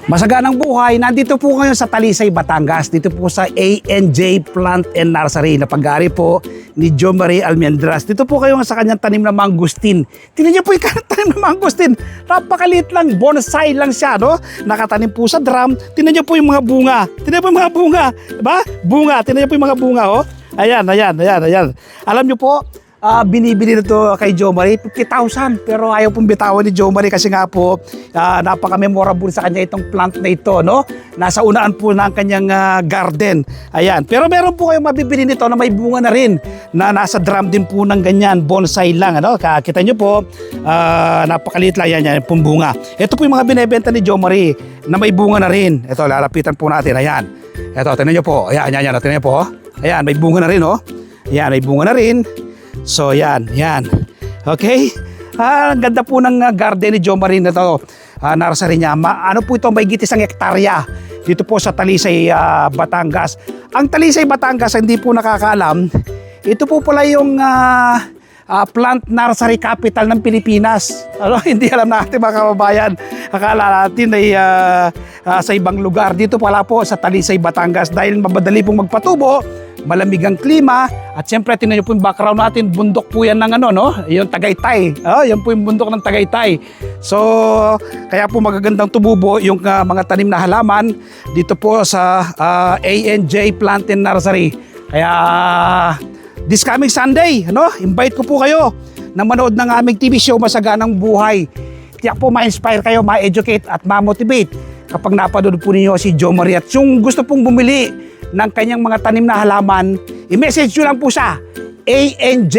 Masaganang buhay, nandito po ngayon sa Talisay, Batangas. Dito po sa A&J Plant and Nursery na pag-aari po ni Jo Marie Almendras. Dito po kayo sa kanyang tanim na mangustin. Tingnan niyo po yung tanim na mangustin. Napakaliit lang, bonsai lang siya, no? Nakatanim po sa drum. Tingnan niyo po yung mga bunga. Tingnan niyo po yung mga bunga. Diba? Bunga. Tingnan niyo po yung mga bunga, oh. Ayan. Alam niyo po, binibili nito kay Jo Marie 50,000, pero ayaw pong bitawan ni Jo Marie kasi nga po napaka-memorable sa kanya itong plant na ito, no? Nasa unaan po ng kanyang garden. Ayan. Pero meron po kayong mabibili nito na may bunga na rin na nasa drum din po ng ganyan, bonsai lang, ano? Kita nyo po, napakaliit lang yan pong bunga. Ito po yung mga binebenta ni Jo Marie na may bunga na rin. Ito, lalapitan po natin. Ayan. Ito, tingnan nyo po. Ayan. Tingnan nyo po. Ayan, may bunga na rin, oh. Ayan, may bunga na rin. So yan. Okay? Ang ganda po ng garden ni Jo Marie na to. Nursery niya. Ano po ito? May gitis ang hektarya dito po sa Talisay, Batangas. Ang Talisay, Batangas, hindi po nakakaalam, ito po pala yung plant nursery capital ng Pilipinas. Hindi alam natin mga kababayan. Akala natin ay sa ibang lugar. Dito pala po sa Talisay, Batangas dahil mabadali pong magpatubo, malamig ang klima, at siyempre tingnan niyo po yung background natin, bundok po yan ng yung Tagaytay. Yan po yung bundok ng Tagaytay. So, kaya po magagandang tumubo yung mga tanim na halaman dito po sa A&J Plant and Nursery. Kaya this coming Sunday, invite ko po kayo na manood ng aming TV show Masaganang Buhay. Tiyak po ma-inspire kayo, ma-educate at ma-motivate kapag napanood po ninyo si Jo Marie. At yung gusto pong bumili ng kanyang mga tanim na halaman, i-message nyo lang po siya, A&J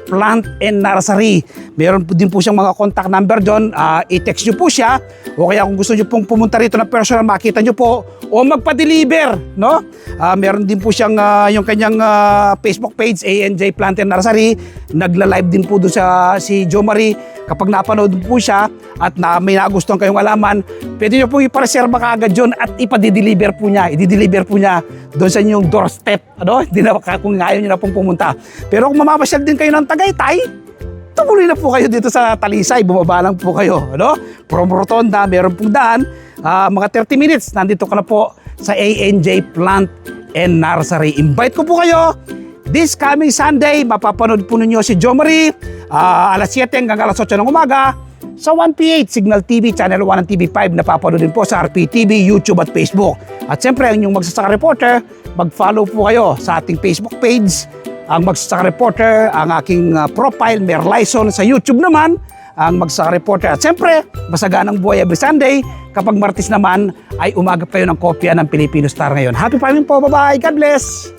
Plant and Nursery. Meron po din po siyang mga contact number doon. I-text nyo po siya, o kaya kung gusto nyo pong pumunta rito na personal, makita nyo po, o magpa-deliver, no? Meron din po siyang yung kanyang Facebook page, A&J Plant and Nursery. Nagla-live din po doon si Jo Marie. Kapag napanood po siya at may nagustuhan kayong alaman, pwede nyo po ipareserva kaagad yun at ipa-deliver po niya. I-deliver po niya doon sa inyong doorstep. Hindi na kung ayaw nyo na pong pumunta. Pero kung mamamasyal din kayo ng Tagaytay, tumuloy na po kayo dito sa Talisay. Bumaba lang po kayo. From Rotonda, meron pong daan. Mga 30 minutes, nandito ka na po sa A&J Plant and Nursery. Invite ko po kayo. This coming Sunday, mapapanood po ninyo si Jo Marie alas 7 hanggang alas 8 ng umaga sa 1PH Signal TV, Channel 1 ng TV5. Napapanood din po sa RPTV, YouTube at Facebook. At siyempre, ang inyong Magsasaka Reporter, mag-follow po kayo sa ating Facebook page. Ang Magsasaka Reporter, ang aking profile, may license sa YouTube naman, ang Magsasaka Reporter. At siyempre, Masaganang Buhay every Sunday. Kapag Martes naman, ay umaga pa yun ang kopya ng Filipino Star ngayon. Happy farming po, bye-bye, God bless!